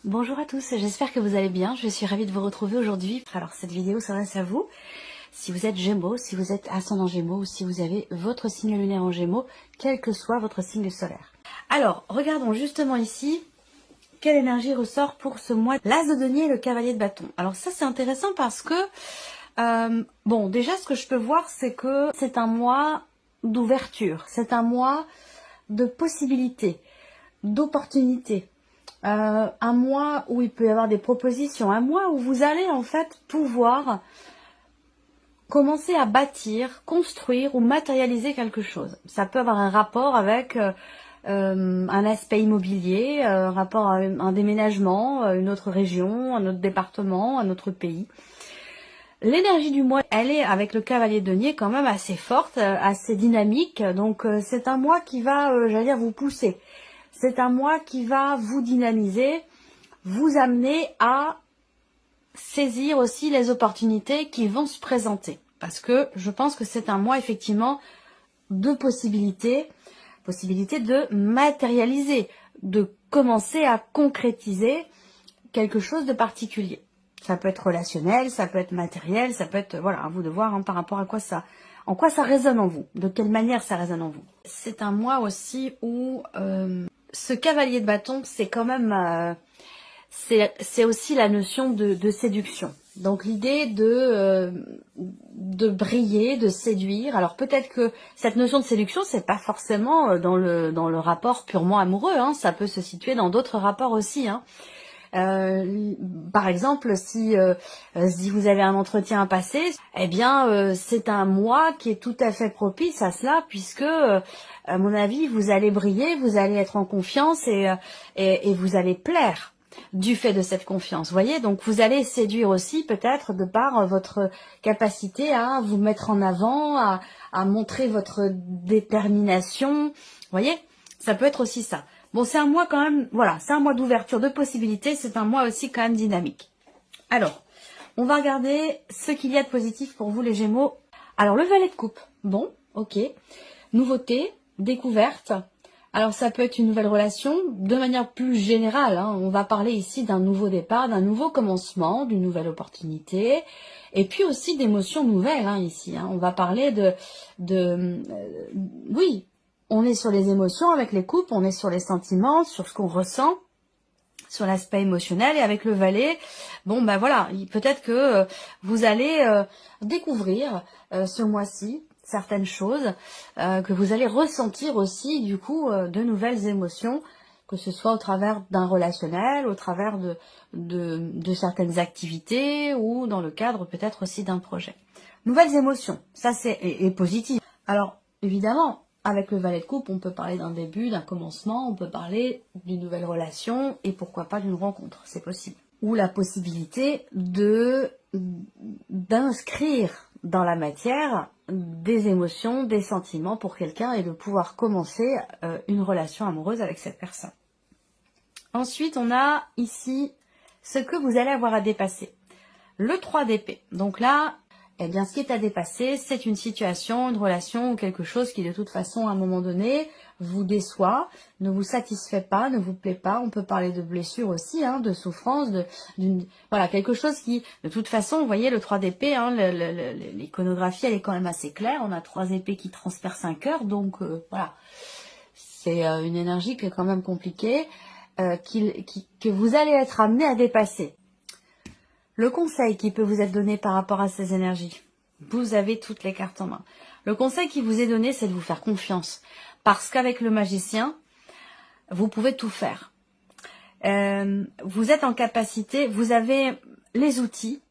Bonjour à tous, j'espère que vous allez bien. Je suis ravie de vous retrouver aujourd'hui. Alors cette vidéo s'adresse à vous. Si vous êtes Gémeaux, si vous êtes ascendant Gémeaux ou si vous avez votre signe lunaire en Gémeaux, quel que soit votre signe solaire. Alors, regardons justement ici quelle énergie ressort pour ce mois. L'As de denier et le cavalier de bâton. Alors ça c'est intéressant parce que, bon déjà ce que je peux voir c'est que c'est un mois d'ouverture, c'est un mois de possibilités, d'opportunités. Un mois où il peut y avoir des propositions, un mois où vous allez en fait pouvoir commencer à bâtir, construire ou matérialiser quelque chose. Ça peut avoir un rapport avec un aspect immobilier, un rapport à un déménagement, une autre région, un autre département, un autre pays. L'énergie du mois, elle est avec le cavalier de denier quand même assez forte, assez dynamique. Donc c'est un mois qui va, j'allais dire, vous pousser. C'est un mois qui va vous dynamiser, vous amener à saisir aussi les opportunités qui vont se présenter. Parce que je pense que c'est un mois effectivement de possibilités de matérialiser, de commencer à concrétiser quelque chose de particulier. Ça peut être relationnel, ça peut être matériel, ça peut être, voilà, à vous de voir par rapport à quoi ça, en quoi ça résonne en vous, de quelle manière ça résonne en vous. C'est un mois aussi où ce cavalier de bâton, c'est quand même, c'est aussi la notion de séduction. Donc l'idée de briller, de séduire. Alors peut-être que cette notion de séduction, c'est pas forcément dans le rapport purement amoureux. Hein. Ça peut se situer dans d'autres rapports aussi. Hein. Par exemple, si vous avez un entretien à passer, eh bien, c'est un mois qui est tout à fait propice à cela, puisque, à mon avis, vous allez briller, vous allez être en confiance et vous allez plaire du fait de cette confiance. Vous voyez, donc vous allez séduire aussi peut-être de par votre capacité à vous mettre en avant, à montrer votre détermination. Vous voyez, ça peut être aussi ça. Bon, c'est un mois quand même, voilà, c'est un mois d'ouverture, de possibilités, c'est un mois aussi quand même dynamique. Alors, on va regarder ce qu'il y a de positif pour vous les Gémeaux. Alors, le valet de coupe, bon, ok. Nouveauté, découverte. Alors, ça peut être une nouvelle relation, de manière plus générale, hein. On va parler ici d'un nouveau départ, d'un nouveau commencement, d'une nouvelle opportunité, et puis aussi d'émotions nouvelles, hein, ici. Hein. On va parler oui, on est sur les émotions avec les couples, on est sur les sentiments, sur ce qu'on ressent, sur l'aspect émotionnel. Et avec le valet, bon ben voilà, peut-être que vous allez découvrir ce mois-ci certaines choses, que vous allez ressentir aussi du coup de nouvelles émotions, que ce soit au travers d'un relationnel, au travers de certaines activités ou dans le cadre peut-être aussi d'un projet. Nouvelles émotions, ça c'est et positif. Alors évidemment, avec le valet de coupe, on peut parler d'un début, d'un commencement, on peut parler d'une nouvelle relation et pourquoi pas d'une rencontre, c'est possible. Ou la possibilité d'inscrire dans la matière des émotions, des sentiments pour quelqu'un et de pouvoir commencer une relation amoureuse avec cette personne. Ensuite, on a ici ce que vous allez avoir à dépasser. Le 3 d'épée. Donc là, eh bien, ce qui est à dépasser, c'est une situation, une relation ou quelque chose qui, de toute façon, à un moment donné, vous déçoit, ne vous satisfait pas, ne vous plaît pas. On peut parler de blessure aussi, hein, de souffrance, voilà, quelque chose qui, de toute façon, vous voyez, le 3 d'épée, hein, l'iconographie, elle est quand même assez claire. On a 3 épées qui transpercent un cœur, donc voilà. C'est une énergie qui est quand même compliquée, que vous allez être amené à dépasser. Le conseil qui peut vous être donné par rapport à ces énergies, vous avez toutes les cartes en main. Le conseil qui vous est donné, c'est de vous faire confiance. Parce qu'avec le magicien, vous pouvez tout faire. Vous êtes en capacité, vous avez les outils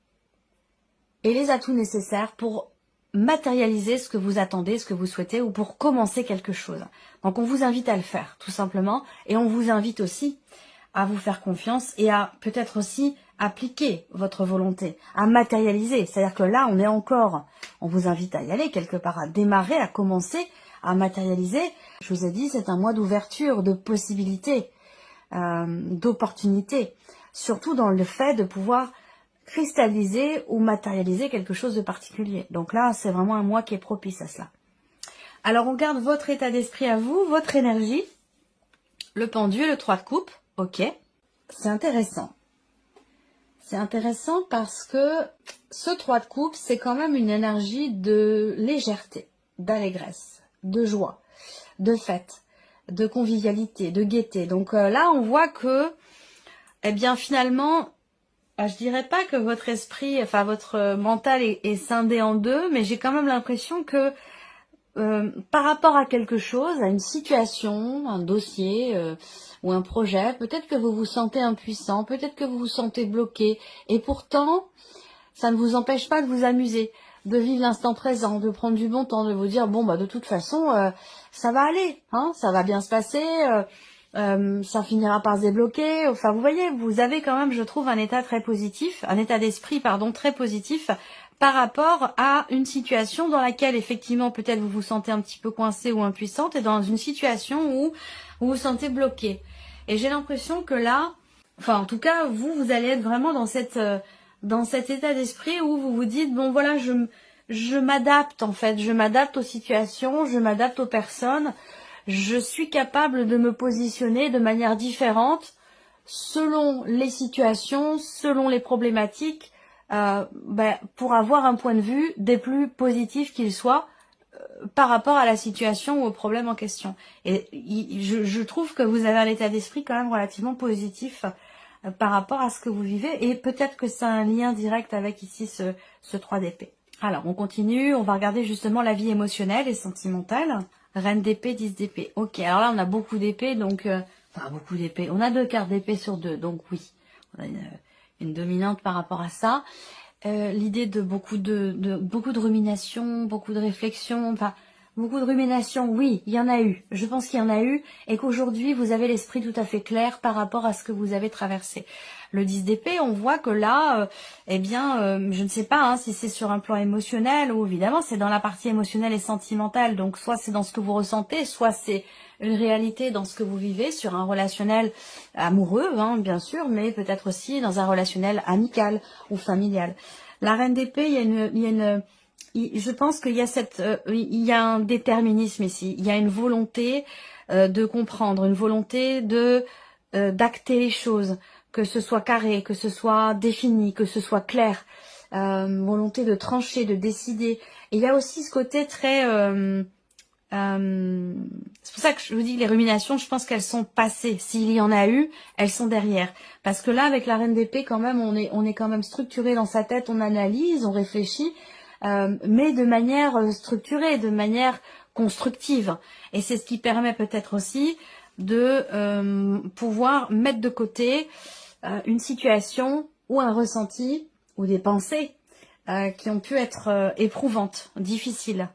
et les atouts nécessaires pour matérialiser ce que vous attendez, ce que vous souhaitez ou pour commencer quelque chose. Donc on vous invite à le faire, tout simplement. Et on vous invite aussi à vous faire confiance et à peut-être aussi appliquer votre volonté, à matérialiser. C'est-à-dire que là, on vous invite à y aller quelque part, à démarrer, à commencer, à matérialiser. Je vous ai dit, c'est un mois d'ouverture, de possibilités, d'opportunités. Surtout dans le fait de pouvoir cristalliser ou matérialiser quelque chose de particulier. Donc là, c'est vraiment un mois qui est propice à cela. Alors, on garde votre état d'esprit à vous, votre énergie, le pendu, le 3 de coupe, ok. c'est intéressant. C'est intéressant parce que ce 3 de coupe, c'est quand même une énergie de légèreté, d'allégresse, de joie, de fête, de convivialité, de gaieté. Donc là, on voit que, eh bien finalement, je dirais pas que votre esprit, enfin votre mental est scindé en deux, mais j'ai quand même l'impression que par rapport à quelque chose, à une situation, un dossier ou un projet, peut-être que vous vous sentez impuissant, peut-être que vous vous sentez bloqué, et pourtant, ça ne vous empêche pas de vous amuser, de vivre l'instant présent, de prendre du bon temps, de vous dire, bon, bah de toute façon, ça va aller, hein, ça va bien se passer, ça finira par se débloquer. Enfin, vous voyez, vous avez quand même, je trouve, un état très positif, un état d'esprit, pardon, très positif par rapport à une situation dans laquelle, effectivement, peut-être vous vous sentez un petit peu coincé ou impuissante, et dans une situation où vous vous sentez bloqué. Et j'ai l'impression que là, enfin, en tout cas, vous allez être vraiment dans cet état d'esprit où vous vous dites, bon, voilà, je m'adapte, en fait, je m'adapte aux situations, je m'adapte aux personnes, je suis capable de me positionner de manière différente selon les situations, selon les problématiques, pour avoir un point de vue des plus positifs qu'il soit par rapport à la situation ou au problème en question. Et je trouve que vous avez un état d'esprit quand même relativement positif par rapport à ce que vous vivez, et peut-être que c'est un lien direct avec ici ce 3 d'épée. Alors, on continue, on va regarder justement la vie émotionnelle et sentimentale. Reine d'épée, 10 d'épée. Ok, alors là, on a beaucoup d'épées, donc... enfin, beaucoup d'épées. On a 2 cartes d'épée sur 2, donc oui. On a une dominante par rapport à ça. L'idée de beaucoup de rumination, beaucoup de réflexion, enfin... Beaucoup de rumination, oui, il y en a eu. Je pense qu'il y en a eu, et qu'aujourd'hui, vous avez l'esprit tout à fait clair par rapport à ce que vous avez traversé. Le 10 d'épée, on voit que là, je ne sais pas hein, si c'est sur un plan émotionnel, ou évidemment, c'est dans la partie émotionnelle et sentimentale. Donc, soit c'est dans ce que vous ressentez, soit c'est une réalité dans ce que vous vivez, sur un relationnel amoureux, hein, bien sûr, mais peut-être aussi dans un relationnel amical ou familial. La reine d'épée, je pense qu'il y a il y a un déterminisme ici. Il y a une volonté de comprendre, une volonté de d'acter les choses, que ce soit carré, que ce soit défini, que ce soit clair, volonté de trancher, de décider. Et il y a aussi ce côté très c'est pour ça que je vous dis que les ruminations, je pense qu'elles sont passées. S'il y en a eu, elles sont derrière. Parce que là, avec la reine d'épée, quand même, on est quand même structuré dans sa tête, on analyse, on réfléchit, mais de manière structurée, de manière constructive. Et c'est ce qui permet peut-être aussi de pouvoir mettre de côté une situation ou un ressenti ou des pensées qui ont pu être éprouvantes, difficiles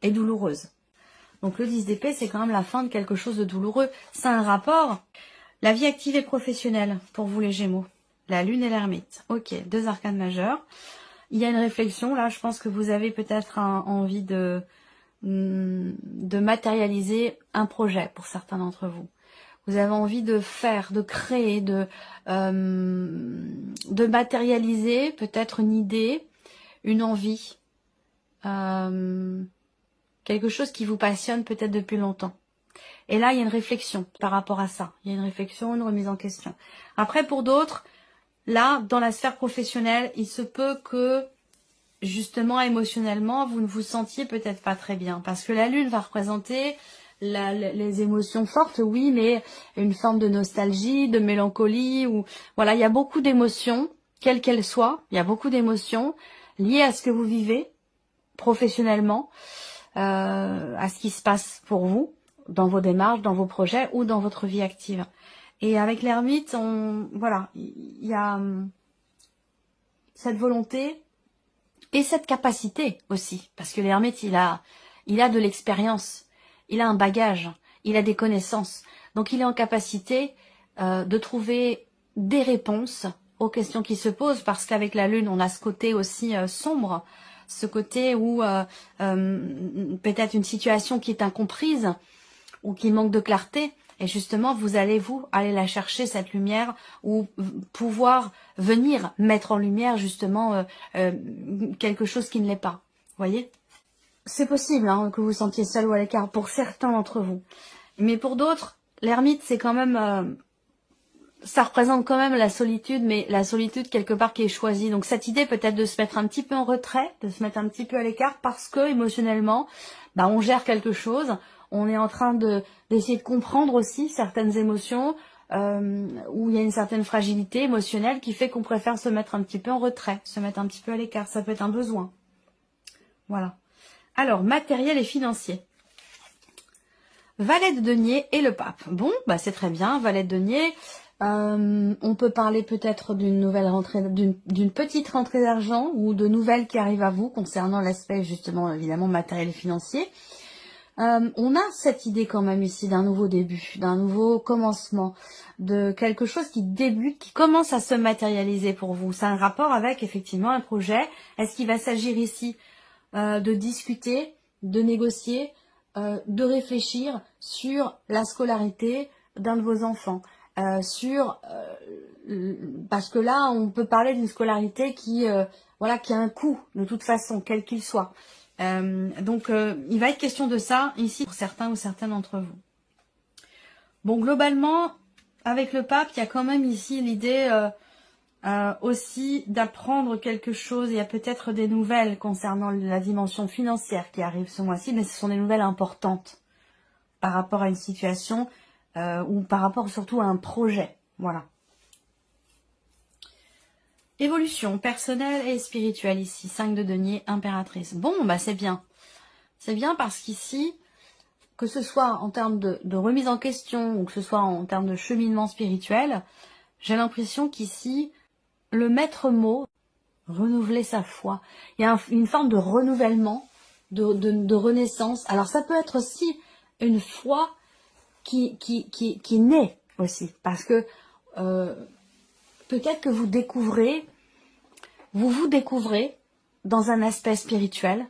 et douloureuses. Donc le 10 d'épée, c'est quand même la fin de quelque chose de douloureux. C'est un rapport. La vie active et professionnelle pour vous les Gémeaux. La lune et l'ermite. Ok, 2 arcanes majeures. Il y a une réflexion. Là, je pense que vous avez peut-être envie de matérialiser un projet pour certains d'entre vous. Vous avez envie de faire, de créer, de matérialiser peut-être une idée, une envie. Quelque chose qui vous passionne peut-être depuis longtemps. Et là, il y a une réflexion par rapport à ça. Il y a une réflexion, une remise en question. Après, pour d'autres, là, dans la sphère professionnelle, il se peut que, justement, émotionnellement, vous ne vous sentiez peut-être pas très bien. Parce que la lune va représenter les émotions fortes, oui, mais une forme de nostalgie, de mélancolie. Ou voilà, il y a beaucoup d'émotions, quelles qu'elles soient. Il y a beaucoup d'émotions liées à ce que vous vivez professionnellement. À ce qui se passe pour vous, dans vos démarches, dans vos projets ou dans votre vie active. Et avec l'ermite, voilà, il y a cette volonté et cette capacité aussi, parce que l'ermite, il a de l'expérience, il a un bagage, il a des connaissances, donc il est en capacité de trouver des réponses aux questions qui se posent, parce qu'avec la lune, on a ce côté aussi sombre, ce côté où peut-être une situation qui est incomprise ou qui manque de clarté, et justement vous allez aller la chercher, cette lumière, ou pouvoir venir mettre en lumière justement quelque chose qui ne l'est pas. Vous voyez, c'est possible hein, que vous vous sentiez seul ou à l'écart pour certains d'entre vous, mais pour d'autres, l'ermite c'est quand même ça représente quand même la solitude, mais la solitude quelque part qui est choisie. Donc cette idée peut-être de se mettre un petit peu en retrait, de se mettre un petit peu à l'écart parce que émotionnellement, bah, on gère quelque chose, on est en train d'essayer de comprendre aussi certaines émotions, où il y a une certaine fragilité émotionnelle qui fait qu'on préfère se mettre un petit peu en retrait, se mettre un petit peu à l'écart, ça peut être un besoin. Voilà. Alors, matériel et financier. Valet de denier et le pape. Bon, bah c'est très bien, valet de denier. On peut parler peut-être d'une nouvelle rentrée, d'une petite rentrée d'argent ou de nouvelles qui arrivent à vous concernant l'aspect justement évidemment matériel et financier. On a cette idée quand même ici d'un nouveau début, d'un nouveau commencement, de quelque chose qui débute, qui commence à se matérialiser pour vous. C'est un rapport avec effectivement un projet. Est-ce qu'il va s'agir ici de discuter, de négocier, de réfléchir sur la scolarité d'un de vos enfants, parce que là on peut parler d'une scolarité qui voilà, qui a un coût de toute façon, quel qu'il soit. Donc il va être question de ça ici pour certains ou certaines d'entre vous. Bon, globalement, avec le pape, il y a quand même ici l'idée aussi d'apprendre quelque chose. Il y a peut-être des nouvelles concernant la dimension financière qui arrivent ce mois-ci, mais ce sont des nouvelles importantes par rapport à une situation ou par rapport surtout à un projet. Voilà. Évolution personnelle et spirituelle ici. 5 de denier, impératrice. Bon, bah c'est bien. C'est bien parce qu'ici, que ce soit en termes de remise en question ou que ce soit en termes de cheminement spirituel, j'ai l'impression qu'ici, le maître mot, renouveler sa foi. Il y a une forme de renouvellement, de renaissance. Alors ça peut être aussi une foi qui naît aussi. Parce que peut-être que vous vous découvrez dans un aspect spirituel.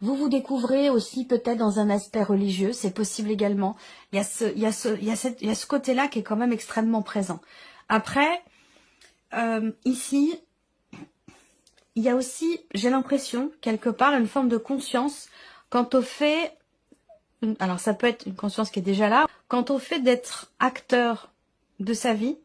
Vous découvrez aussi peut-être dans un aspect religieux, c'est possible également. Il y a ce côté-là qui est quand même extrêmement présent. Après, ici, il y a aussi, j'ai l'impression, quelque part, une forme de conscience quant au fait, alors ça peut être une conscience qui est déjà là, quant au fait d'être acteur de sa vie,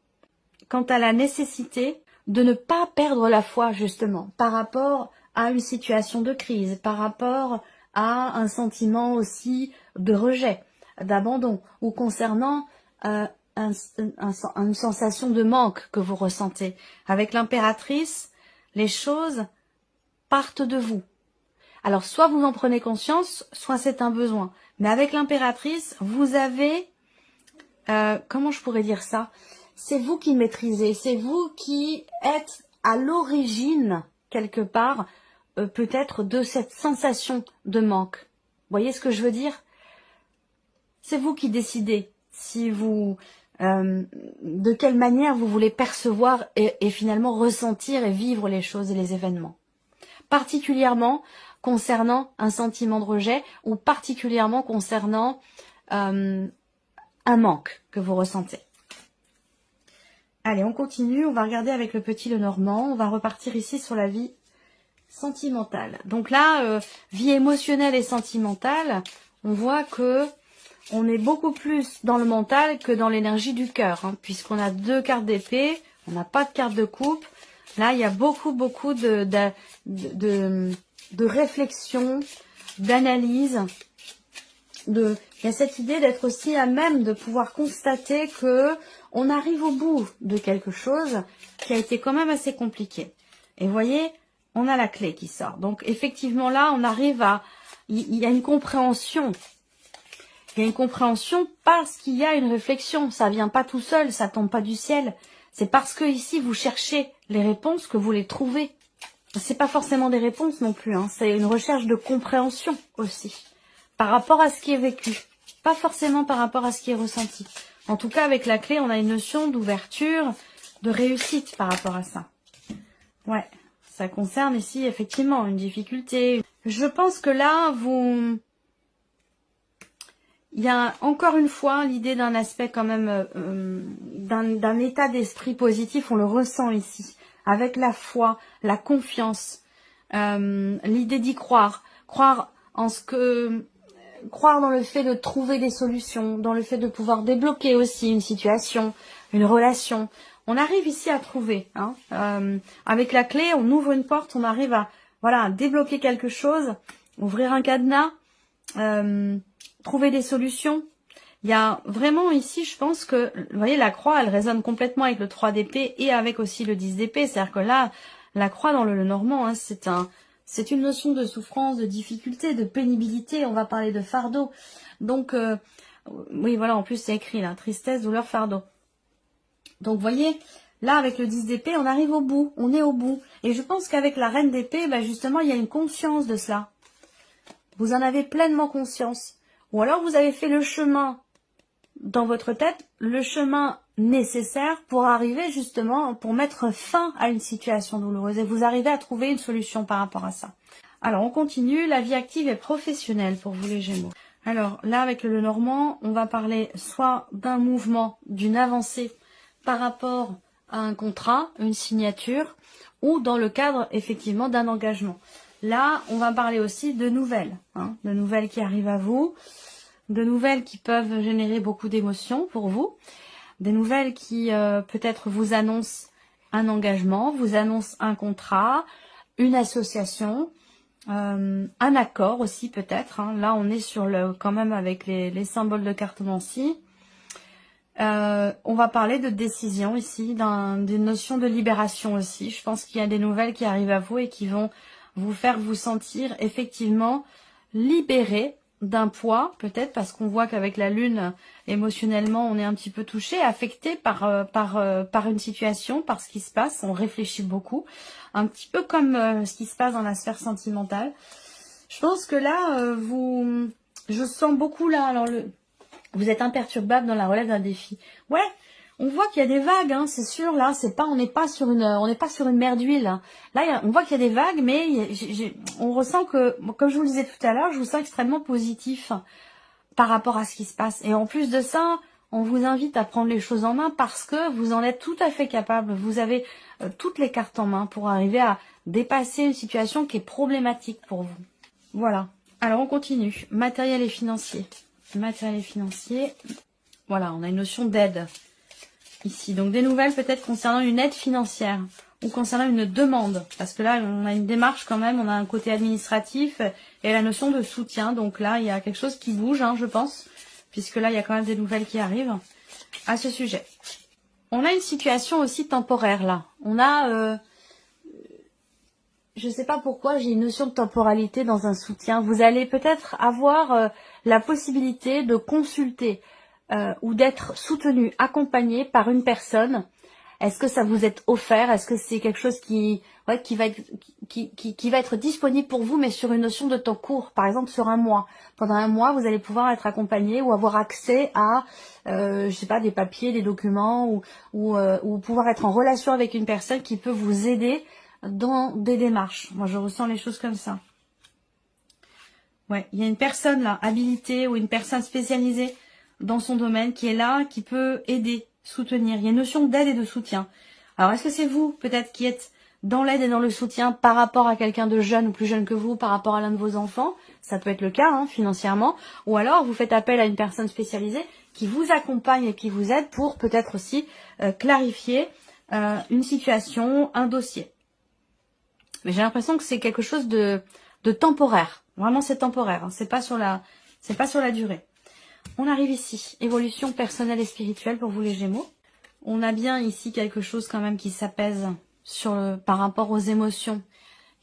quant à la nécessité de ne pas perdre la foi, justement, par rapport à une situation de crise, par rapport à un sentiment aussi de rejet, d'abandon, ou concernant une sensation de manque que vous ressentez. Avec l'impératrice, les choses partent de vous. Alors, soit vous en prenez conscience, soit c'est un besoin. Mais avec l'impératrice, vous avez, comment je pourrais dire ça ? C'est vous qui maîtrisez, c'est vous qui êtes à l'origine, quelque part, peut-être de cette sensation de manque. Vous voyez ce que je veux dire? C'est vous qui décidez si vous, de quelle manière vous voulez percevoir et finalement ressentir et vivre les choses et les événements. Particulièrement concernant un sentiment de rejet ou particulièrement concernant un manque que vous ressentez. Allez, on continue, on va regarder avec le petit Lenormand, on va repartir ici sur la vie sentimentale. Donc là, vie émotionnelle et sentimentale, on voit que on est beaucoup plus dans le mental que dans l'énergie du cœur, hein, puisqu'on a 2 cartes d'épée, on n'a pas de carte de coupe. Là, il y a beaucoup de réflexion, d'analyse. Il y a cette idée d'être aussi à même de pouvoir constater que on arrive au bout de quelque chose qui a été quand même assez compliqué. Et vous voyez, on a la clé qui sort. Donc effectivement là, on arrive à... Il y a une compréhension. Il y a une compréhension parce qu'il y a une réflexion. Ça vient pas tout seul, ça tombe pas du ciel. C'est parce que ici, vous cherchez les réponses que vous les trouvez. C'est pas forcément des réponses non plus, hein. C'est une recherche de compréhension aussi. Par rapport à ce qui est vécu. Pas forcément par rapport à ce qui est ressenti. En tout cas, avec la clé, on a une notion d'ouverture, de réussite par rapport à ça. Ouais, ça concerne ici effectivement une difficulté. Je pense que là, il y a encore une fois l'idée d'un aspect quand même, d'un état d'esprit positif, on le ressent ici. Avec la foi, la confiance, l'idée d'y croire. Croire dans le fait de trouver des solutions, dans le fait de pouvoir débloquer aussi une situation, une relation. On arrive ici à trouver. Hein, avec la clé, on ouvre une porte, on arrive à, voilà, à débloquer quelque chose, ouvrir un cadenas, trouver des solutions. Il y a vraiment ici, je pense que, vous voyez, la croix, elle résonne complètement avec le 3 d'épée et avec aussi le 10 d'épée. C'est-à-dire que là, la croix dans le normand, hein, c'est une notion de souffrance, de difficulté, de pénibilité. On va parler de fardeau. Donc, oui, voilà, en plus c'est écrit là, tristesse, douleur, fardeau. Donc, vous voyez, là, avec le 10 d'épée, on arrive au bout, on est au bout. Et je pense qu'avec la reine d'épée, ben, justement, il y a une conscience de cela. Vous en avez pleinement conscience. Ou alors, vous avez fait le chemin dans votre tête, le chemin nécessaire pour arriver justement, pour mettre fin à une situation douloureuse. Et vous arrivez à trouver une solution par rapport à ça. Alors, on continue. La vie active et professionnelle pour vous les Gémeaux. Alors, là, avec le Lenormand, on va parler soit d'un mouvement, d'une avancée par rapport à un contrat, une signature, ou dans le cadre, effectivement, d'un engagement. Là, on va parler aussi de nouvelles, hein, de nouvelles qui arrivent à vous, de nouvelles qui peuvent générer beaucoup d'émotions pour vous, des nouvelles qui peut-être vous annoncent un engagement, vous annoncent un contrat, une association, un accord aussi peut-être. Hein. Là, on est sur le quand même avec les symboles de cartomancie. On va parler de décision ici, d'une notion de libération aussi. Je pense qu'il y a des nouvelles qui arrivent à vous et qui vont vous faire vous sentir effectivement libéré d'un poids, peut-être parce qu'on voit qu'avec la lune, émotionnellement, on est un petit peu touché, affecté par une situation, par ce qui se passe. On réfléchit beaucoup, un petit peu comme ce qui se passe dans la sphère sentimentale. Je pense que là, je sens beaucoup là, alors vous êtes imperturbable dans la relève d'un défi. Ouais, on voit qu'il y a des vagues, hein, c'est sûr. Là, on n'est pas sur une mer d'huile. Hein. Là, on voit qu'il y a des vagues, mais on ressent que, comme je vous le disais tout à l'heure, je vous sens extrêmement positif par rapport à ce qui se passe. Et en plus de ça, on vous invite à prendre les choses en main parce que vous en êtes tout à fait capable. Vous avez toutes les cartes en main pour arriver à dépasser une situation qui est problématique pour vous. Voilà. Alors, on continue. Matériel et financier. Matériel et financier. Voilà, on a une notion d'aide ici. Donc, des nouvelles peut-être concernant une aide financière ou concernant une demande. Parce que là, on a une démarche quand même, on a un côté administratif et la notion de soutien. Donc là, il y a quelque chose qui bouge, hein, je pense. Puisque là, il y a quand même des nouvelles qui arrivent à ce sujet. On a une situation aussi temporaire là. On a... je ne sais pas pourquoi, j'ai une notion de temporalité dans un soutien. Vous allez peut-être avoir la possibilité de consulter ou d'être soutenu, accompagné par une personne. Est-ce que ça vous est offert? Est-ce que c'est quelque chose qui va être disponible pour vous, mais sur une notion de temps court, par exemple sur un mois. Pendant un mois, vous allez pouvoir être accompagné ou avoir accès à, je sais pas, des papiers, des documents, ou pouvoir être en relation avec une personne qui peut vous aider dans des démarches. Moi, je ressens les choses comme ça. Ouais, il y a une personne là, habilitée ou une personne spécialisée dans son domaine qui est là, qui peut aider, soutenir. Il y a une notion d'aide et de soutien. Alors, est-ce que c'est vous, peut-être, qui êtes dans l'aide et dans le soutien par rapport à quelqu'un de jeune ou plus jeune que vous, par rapport à l'un de vos enfants? Ça peut être le cas, hein, financièrement. Ou alors, vous faites appel à une personne spécialisée qui vous accompagne et qui vous aide pour peut-être aussi clarifier une situation, un dossier. Mais j'ai l'impression que c'est quelque chose de temporaire. Vraiment, c'est temporaire. Hein. C'est pas sur la durée. On arrive ici. Évolution personnelle et spirituelle pour vous les Gémeaux. On a bien ici quelque chose quand même qui s'apaise par rapport aux émotions.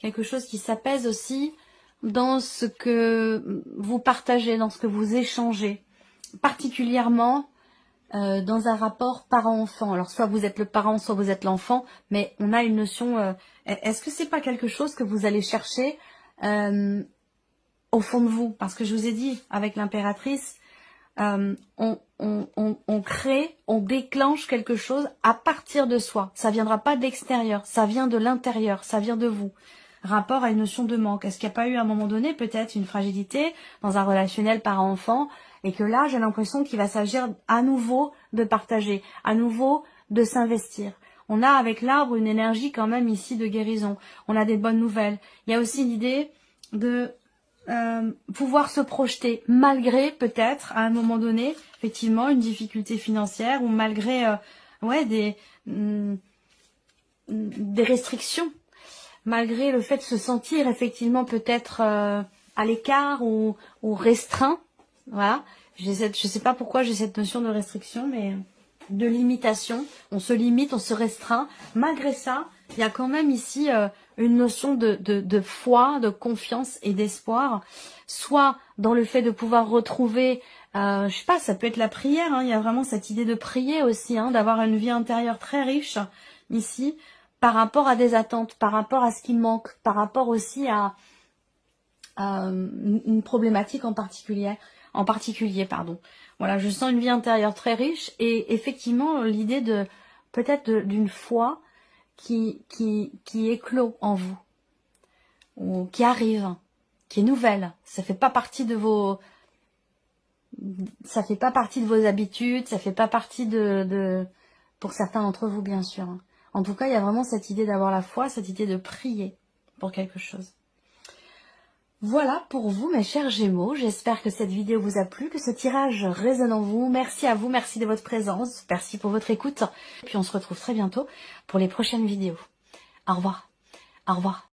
Quelque chose qui s'apaise aussi dans ce que vous partagez, dans ce que vous échangez. Particulièrement dans un rapport parent-enfant. Alors, soit vous êtes le parent, soit vous êtes l'enfant, mais on a une notion... est-ce que c'est pas quelque chose que vous allez chercher au fond de vous? Parce que je vous ai dit, avec l'impératrice, on crée, on déclenche quelque chose à partir de soi. Ça viendra pas de l'extérieur, ça vient de l'intérieur, ça vient de vous. Rapport à une notion de manque. Est-ce qu'il n'y a pas eu à un moment donné peut-être une fragilité dans un relationnel parent-enfant et que là j'ai l'impression qu'il va s'agir à nouveau de partager, à nouveau de s'investir. On a avec l'arbre une énergie quand même ici de guérison. On a des bonnes nouvelles. Il y a aussi l'idée de pouvoir se projeter malgré peut-être à un moment donné effectivement une difficulté financière ou malgré ouais, des restrictions, malgré le fait de se sentir effectivement peut-être à l'écart ou restreint. Voilà, je sais pas pourquoi j'ai cette notion de restriction, mais de limitation. On se limite, on se restreint. Malgré ça, il y a quand même ici une notion de foi, de confiance et d'espoir, soit dans le fait de pouvoir retrouver, je sais pas, ça peut être la prière, hein, il y a vraiment cette idée de prier aussi, hein, d'avoir une vie intérieure très riche ici, par rapport à des attentes, par rapport à ce qui manque, par rapport aussi à une problématique en particulier, pardon. Voilà, je sens une vie intérieure très riche et effectivement l'idée de peut-être d'une foi qui éclot en vous, ou qui arrive, qui est nouvelle. Ça fait pas partie de vos habitudes, ça fait pas partie pour certains d'entre vous bien sûr. En tout cas, il y a vraiment cette idée d'avoir la foi, cette idée de prier pour quelque chose. Voilà pour vous mes chers Gémeaux, j'espère que cette vidéo vous a plu, que ce tirage résonne en vous. Merci à vous, merci de votre présence, merci pour votre écoute. Puis on se retrouve très bientôt pour les prochaines vidéos. Au revoir. Au revoir.